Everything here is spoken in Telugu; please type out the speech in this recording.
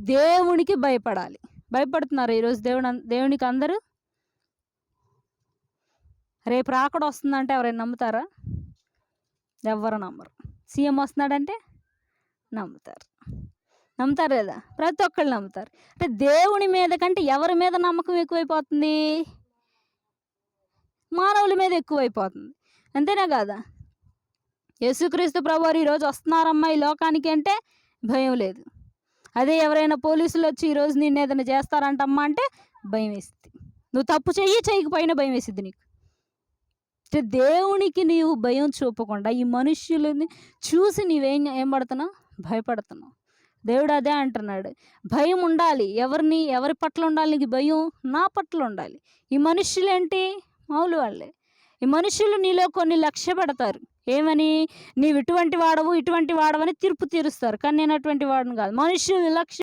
దేవునికి భయపడాలి. భయపడుతున్నారు ఈరోజు దేవునికి అందరూ? రేపు రాకడ వస్తుందంటే ఎవరైనా నమ్ముతారా? ఎవ్వరు నమ్మరు. సీఎం వస్తున్నాడంటే నమ్ముతారు. నమ్ముతారు కదా? ప్రతి ఒక్కళ్ళు నమ్ముతారు. అంటే దేవుని మీద కంటే ఎవరి మీద నమ్మకం ఎక్కువైపోతుంది? మానవుల మీద ఎక్కువైపోతుంది. అంతేనా కాదా? యేసుక్రీస్తు ప్రభువారు ఈరోజు వస్తున్నారమ్మా ఈ లోకానికి అంటే భయం లేదు. అదే ఎవరైనా పోలీసులు వచ్చి ఈరోజు నిన్ను ఏదైనా చేస్తారంటమ్మా అంటే భయం వేసిద్ది. నువ్వు తప్పు చేయకపోయినా భయం వేసిద్ది నీకు. అంటే దేవునికి నీవు భయం చూపకుండా ఈ మనుష్యులని చూసి ఏం పడుతున్నావు? భయపడుతున్నావు. దేవుడు అదే అంటున్నాడు, భయం ఉండాలి. ఎవరి పట్ల ఉండాలి నీకు భయం? నా పట్ల ఉండాలి. ఈ మనుష్యులేంటి? మామూలు వాళ్ళే. ఈ మనుషులు నీలో కొన్ని లక్ష్య పెడతారు. ఏమని? నీవు ఇటువంటి వాడవు ఇటువంటి వాడవని తీర్పు తీరుస్తారు. కానీ నేను అటువంటి వాడిని కాదు. మనుషులు లక్ష్య